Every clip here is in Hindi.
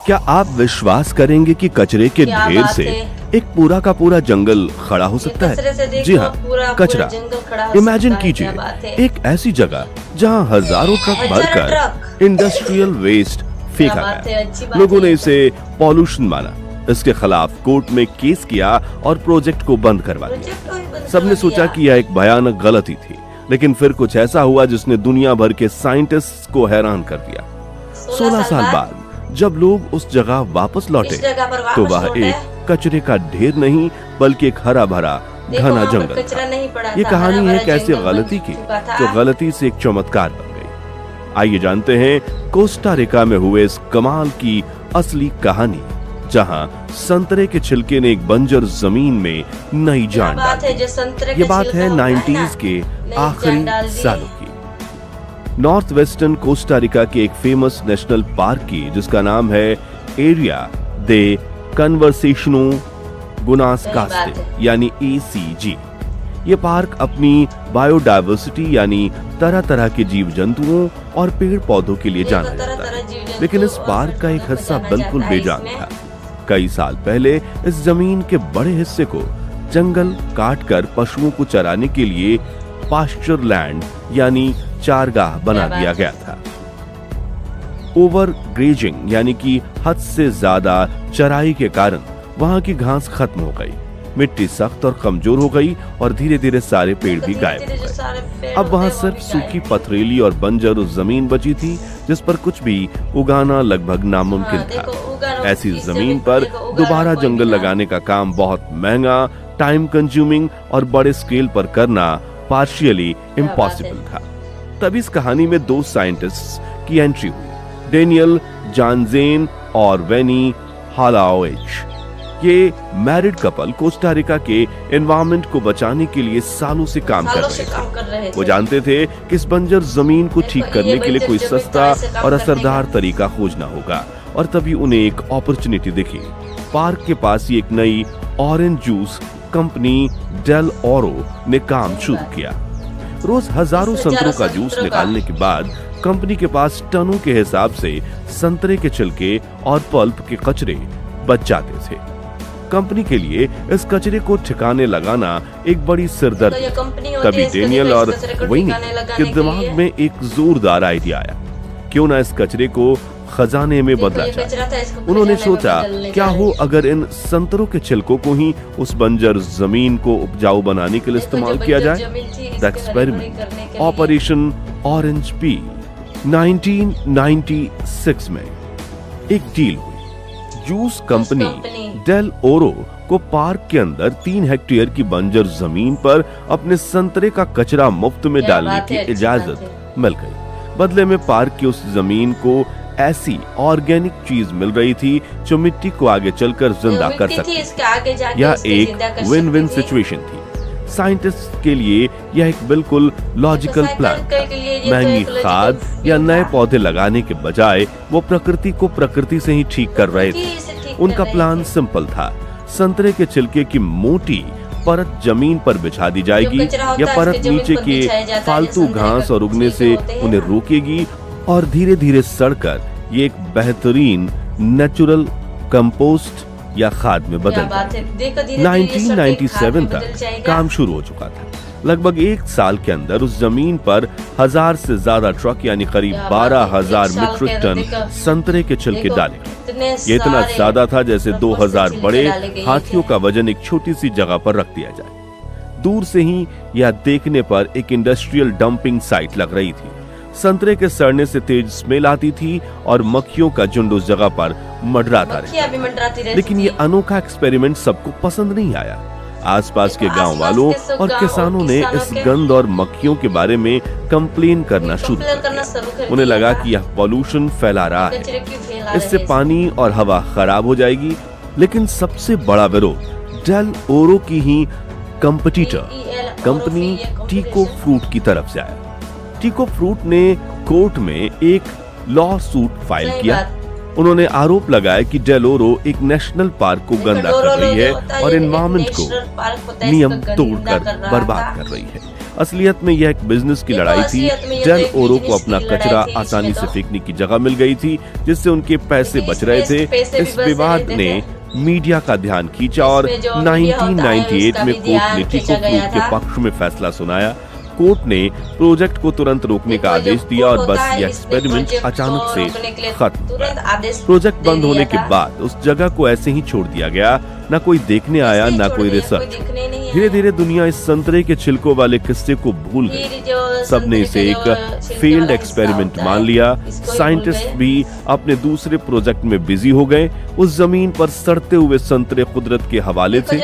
क्या आप विश्वास करेंगे कि कचरे के क्या ढेर बात से है। एक पूरा का पूरा जंगल खड़ा हो सकता कचरे से है? देखो, जी हाँ, पूरा कचरा। जंगल खड़ा हो इमेजिन सकता है, कीजिए क्या बात है। एक ऐसी जगह जहाँ हजारों ट्रक हजारों भरकर ट्रक। इंडस्ट्रियल वेस्ट फेंका बात है, गया। अच्छी बात लोगों है ने ये इसे पॉल्यूशन माना, इसके खिलाफ कोर्ट में केस किया और प्रोजेक्ट को बंद करवा दिया। प्रोजेक्ट ही बंद सबने करवा सोचा दिया। कि यह एक भयानक गलती थी, लेकिन फिर कुछ ऐसा हुआ जिसने दुनिया भर के साइंटिस्ट्स को हैरान कर दिया। 16 साल बाद जब लोग उस जगह वापस लौटे इस जगह पर तो वापस वह लौटे। एक कचरे का ढेर नहीं बल्कि एक हरा भरा देखो, घना वहाँ पर जंगल कचरा था। नहीं पड़ा ये था, कहानी है हरा-भरा एक ऐसी जंगल बन गलती की चुका था। जो गलती से एक चमत्कार बन गई। आइए जानते हैं कोस्टा रिका में हुए इस कमाल की असली कहानी, जहां संतरे के छिलके ने एक बंजर जमीन में नई जान बात डाली। है जो संतरे ये का बात छिलका है होता 90s के नई आखिरी जान डाल दी। सालों की। नॉर्थ वेस्टर्न कोस्टा रिका के एक फेमस नेशनल पार्क की, जिसका नाम है एरिया दे कन्वर्सेशनो गुनास सही बात कास्टे यानी ACG। ये पार्क अपनी बायोडायवर्सिटी यानी तरह तरह के जीव जंतुओं और पेड़ पौधों के लिए जाना जाता है, लेकिन इस पार्क का एक हिस्सा बिल्कुल बेजान था। कई साल पहले इस जमीन के बड़े हिस्से को जंगल काटकर पशुओं को चराने के लिए पास्चर लैंड यानी चारगाह बना दिया गया था। ओवर ग्रेजिंग यानी कि हद से ज्यादा चराई के कारण वहां की घास खत्म हो गई, मिट्टी सख्त और कमजोर हो गई और धीरे धीरे सारे पेड़ भी गायब हो गए। अब वहां सिर्फ सूखी पथरीली और बंजर उस जमीन बची थी जिस पर कुछ भी उगाना लगभग नामुमकिन था। ऐसी जमीन पर दोबारा जंगल लगाने का काम बहुत महंगा, टाइम कंज्यूमिंग और बड़े स्केल पर करना पार्शियली इम्पॉसिबल था। तब इस कहानी में दो साइंटिस्ट्स की एंट्री हुई, डेनियल जानजेन और वेनी हालाओइच। ये मैरिड कपल कोस्टा रिका के एनवायरनमेंट को बचाने के लिए सालों से काम कर रहे थे। वो जानते थे कि इस बंजर जमीन को ठीक करने के लिए कोई सस्ता और असरदार तरीका खोजना होगा, और तभी उन्हें एक अपॉर्चुनिटी दिखी। पार्क के पास ही एक नई ऑरेंज जूस कंपनी डेल ओरो ने काम शुरू किया। रोज हजारों संतरों का जूस निकालने के बाद कंपनी के पास टनों के हिसाब से संतरे के छिलके और पल्प के कचरे बच जाते थे। कंपनी के लिए इस कचरे को ठिकाने लगाना एक बड़ी सिरदर्द। तभी डेनियल और वेनी के दिमाग में एक जोरदार आइडिया आया, क्यों ना इस कचरे को खजाने में बदला जाए। उन्होंने सोचा, क्या हो अगर इन संतरों के छिलकों को ही उस बंजर जमीन को उपजाऊ बनाने के लिए इस्तेमाल किया जाए। The experiment operation orange peel 1996 में एक डील हुई। जूस कंपनी डेल ओरो को पार्क के अंदर 3 हेक्टेयर की बंजर जमीन पर अपने संतरे का कचरा मुफ्त में डालने की इजाजत मिल गई। बदले में पार्क की उस जमीन को ऐसी ऑर्गेनिक चीज मिल रही थी जो मिट्टी को आगे चलकर जिंदा कर सकती थी। यह एक विन विन सिचुएशन थी। साइंटिस्ट के लिए यह एक बिल्कुल लॉजिकल प्लान था। महंगी खाद या नए पौधे लगाने के बजाय वो प्रकृति को प्रकृति से ही ठीक कर रहे थे। उनका प्लान सिंपल था, संतरे के छिलके की मोटी परत जमीन पर बिछा दी जाएगी, यह परत नीचे के फालतू घास और उगने से उन्हें रोकेगी और धीरे धीरे सड़कर ये एक बेहतरीन नेचुरल कंपोस्ट या खाद में बदल गई। 1997 तक काम शुरू हो चुका था। लगभग 1 साल के अंदर उस जमीन पर 1000 से ज्यादा ट्रक यानी करीब 12,000 मीट्रिक टन संतरे के छिलके डाले गए। ये इतना ज्यादा था जैसे 2000 बड़े हाथियों का वजन एक छोटी सी जगह पर रख दिया जाए। दूर से ही यह देखने पर एक इंडस्ट्रियल डंपिंग साइट लग रही थी। संतरे के सड़ने से तेज स्मेल आती थी और मक्खियों का झुंड उस जगह पर मंडराता रहता। लेकिन ये अनोखा एक्सपेरिमेंट सबको पसंद नहीं आया। आसपास के गांव वालों और किसानों ने इस गंध और मक्खियों के बारे में कंप्लेन करना शुरू कर दिया। उन्हें लगा कि यह पॉल्यूशन फैला रहा है, इससे पानी और हवा खराब हो जाएगी। लेकिन सबसे बड़ा विरोध डेल ओरो की ही कंपटीटर कंपनी टीको फ्रूट की तरफ से आया। टीको फ्रूट ने कोर्ट में एक लॉ सूट फाइल किया। उन्होंने आरोप लगाया कि डेल ओरो एक नेशनल पार्क को गंदा कर रही है और एनवायरनमेंट को नियम तोड़कर बर्बाद कर रही है। असलियत में यह एक बिजनेस की लड़ाई थी। डेल ओरो को अपना कचरा आसानी से फेंकने की जगह मिल गई थी, जिससे उनके पैसे बच रहे थे। इस विवाद ने मीडिया का ध्यान खींचा और 1998 में कोर्ट ने टीको ग्रुप के पक्ष में फैसला सुनाया। कोर्ट ने प्रोजेक्ट को तुरंत रोकने का आदेश दिया और बस यह एक्सपेरिमेंट अचानक से खत्म हुआ। प्रोजेक्ट बंद होने के बाद उस जगह को ऐसे ही छोड़ दिया गया, ना कोई देखने आया, ना कोई रिसर्च। धीरे धीरे दुनिया इस संतरे के छिलकों वाले किस्से को भूल गई। सबने इसे एक फेल्ड एक्सपेरिमेंट मान लिया। साइंटिस्ट भी अपने दूसरे प्रोजेक्ट में बिजी हो गए। उस जमीन पर सड़ते हुए संतरे कुदरत के हवाले थे,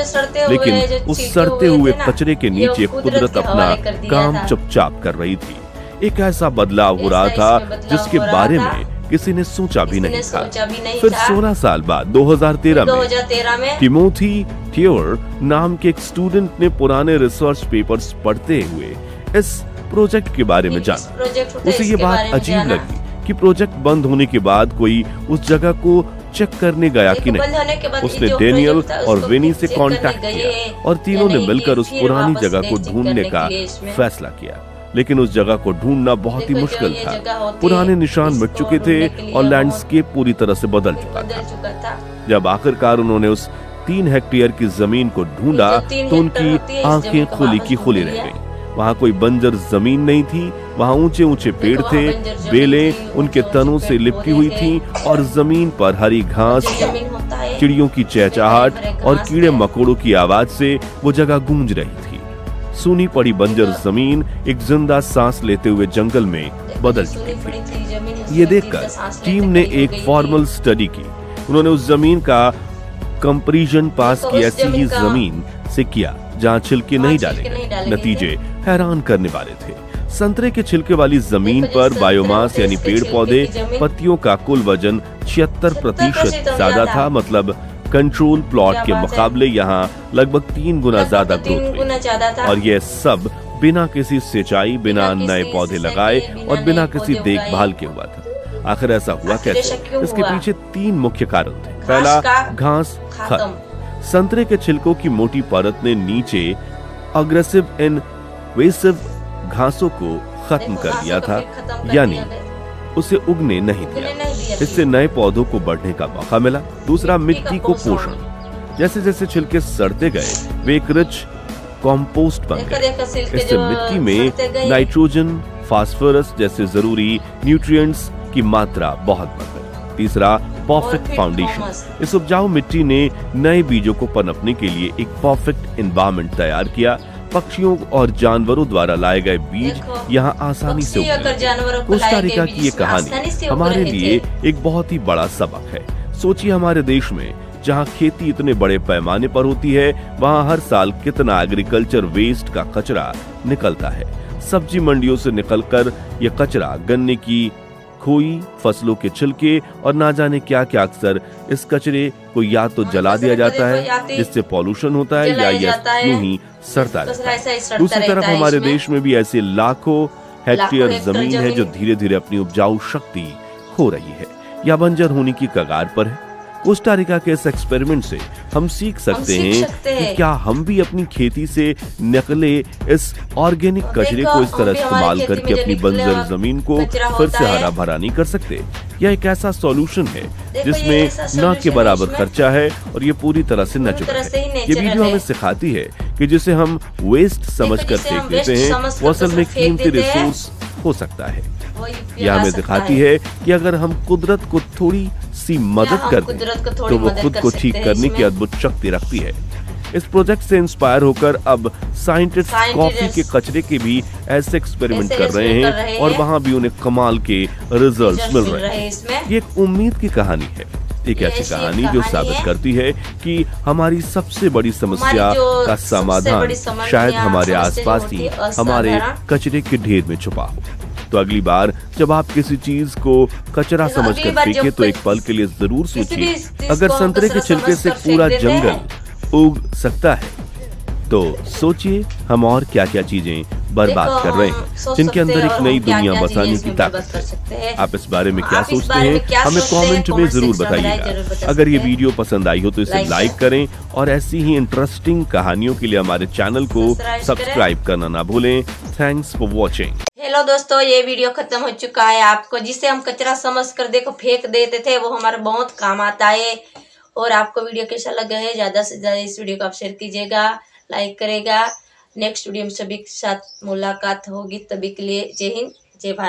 लेकिन उस सड़ते हुए कचरे के नीचे कुदरत अपना काम चुपचाप कर रही थी। एक ऐसा बदलाव हो रहा था जिसके बारे में किसी ने सोचा भी नहीं था। फिर 16 साल बाद 2013 में टिमोथी थियोर नाम के एक स्टूडेंट ने पुराने रिसर्च पेपर्स पढ़ते हुए इस प्रोजेक्ट के बारे में जाना। उसे ये बात अजीब लगी कि प्रोजेक्ट बंद होने के बाद कोई उस जगह को चेक करने गया कि नहीं। उसने डेनियल और विनी से कांटेक्ट किया और तीनों ने मिलकर उस पुरानी जगह को ढूंढने का फैसला किया। लेकिन उस जगह को ढूंढना बहुत ही मुश्किल था। पुराने निशान मिट चुके थे और लैंडस्केप पूरी तरह से बदल चुका था। जब आखिरकार उन्होंने उस 3 हेक्टेयर की जमीन को ढूंढा तो उनकी आंखें खुली की खुली रह गईं। वहाँ कोई बंजर जमीन नहीं थी। वहाँ ऊंचे ऊंचे पेड़ थे, बेलें उनके तनों से लिपटी हुई थी और जमीन पर हरी घास, चिड़ियों की चहचहाहट और कीड़े मकोड़ों की आवाज से वो जगह गूंज रही थी। सूनी पड़ी बंजर जमीन एक जिंदा सांस लेते हुए जंगल में बदल चुकी थी। ये देखकर टीम ने एक फॉर्मल स्टडी की। उन्होंने उस जमीन का कंपैरिजन पास की ऐसी ही जमीन से किया जहां छिलके नहीं डाले गए। नतीजे हैरान करने वाले थे। संतरे के छिलके वाली जमीन पर बायोमास यानी पेड़ पौधे पत्तियों का कुल वजन 76% ज्यादा था। मतलब कंट्रोल प्लॉट के मुकाबले यहाँ लगभग 3 गुना ज्यादा ग्रोथ हुई। और यह सब बिना किसी सिंचाई, बिना नए पौधे लगाए और बिना किसी देखभाल के हुआ था। आखिर ऐसा हुआ कैसे? इसके पीछे 3 मुख्य कारण थे। पहला, घास खत्म। संतरे के छिलकों की मोटी परत ने नीचे अग्रेसिव इनवेसिव घासों को खत्म कर दिया था, यानी उसे उगने नहीं दिया। इससे नए पौधों को बढ़ने का मौका मिला। दूसरा, मिट्टी को पोषण। जैसे जैसे छिलके सड़ते गए वे एक रिच कॉम्पोस्ट बन गए। इससे मिट्टी में नाइट्रोजन, फास्फोरस जैसे जरूरी न्यूट्रिएंट्स की मात्रा बहुत बढ़ गई। तीसरा, परफेक्ट फाउंडेशन। इस उपजाऊ मिट्टी ने नए बीजों को पनपने के लिए एक परफेक्ट एनवायरनमेंट तैयार किया। पक्षियों और जानवरों द्वारा लाए गए बीज यहाँ आसानी से उगते। कोस्टा रिका की ये कहानी हमारे लिए एक बहुत ही बड़ा सबक है। सोचिए, हमारे देश में जहाँ खेती इतने बड़े पैमाने पर होती है, वहाँ हर साल कितना एग्रीकल्चर वेस्ट का कचरा निकलता है। सब्जी मंडियों से निकलकर यह कचरा गन्ने की खोई, फसलों के छिलके और ना जाने क्या क्या, अक्सर इस कचरे को या तो जला दिया जाता है जिससे पॉल्यूशन होता है, या यह यूं ही सड़ता रहता है। दूसरी तरफ हमारे देश में भी ऐसे लाखों हेक्टेयर जमीन है जो धीरे धीरे अपनी उपजाऊ शक्ति खो रही है या बंजर होने की कगार पर है। कोस्टा रिका के इस एक्सपेरिमेंट से हम सीख सकते हैं कि क्या हम भी अपनी खेती से निकले इस ऑर्गेनिक कचरे को इस तरह इस्तेमाल करके अपनी बंजर जमीन को फिर से हरा भरा नहीं कर सकते। यह एक ऐसा सॉल्यूशन है जिसमें न के बराबर खर्चा है और ये पूरी तरह से नेचुरल है। ये वीडियो हमें सिखाती है कि जिसे हम वेस्ट समझकर फेंक देते हैं वो असल में कीमती रिसोर्स हो सकता है। यह हमें दिखाती है कि अगर हम कुदरत को थोड़ी सी मदद कर दें तो वो खुद को ठीक करने की अद्भुत शक्ति रखती है। इस प्रोजेक्ट से इंस्पायर होकर अब साइंटिस्ट कॉफी के कचरे के भी ऐसे एक्सपेरिमेंट कर रहे हैं और वहाँ भी उन्हें कमाल के रिजल्ट्स मिल रहे हैं। ये एक उम्मीद की कहानी है, एक ऐसी कहानी जो साबित करती है कि हमारी सबसे बड़ी समस्या का समाधान शायद हमारे आसपास ही हमारे कचरे के ढेर में छुपा हो। तो अगली बार जब आप किसी चीज को कचरा समझकर फेंके तो एक पल के लिए जरूर सोचिए, अगर संतरे के छिलके से पूरा जंगल उग सकता है तो सोचिए हम और क्या क्या चीजें बर्बाद कर रहे हैं, जिनके अंदर एक नई दुनिया बसाने की ताकत है। आप इस बारे में क्या सोचते हैं, हमें कमेंट में जरूर बताइएगा। अगर ये वीडियो पसंद आई हो तो इसे लाइक करें और ऐसी ही इंटरेस्टिंग कहानियों के लिए हमारे चैनल को सब्सक्राइब करना ना भूलें। Thanks for watching. हेलो दोस्तों, ये वीडियो खत्म हो चुका है। आपको जिसे हम कचरा समझ कर देखो फेंक देते थे, वो हमारे बहुत काम आता है। और आपको वीडियो कैसा लगा है, ज्यादा से ज्यादा इस वीडियो को आप शेयर कीजिएगा, लाइक करेगा। नेक्स्ट वीडियो में सभी के साथ मुलाकात होगी, तभी के लिए जय हिंद, जय भारत।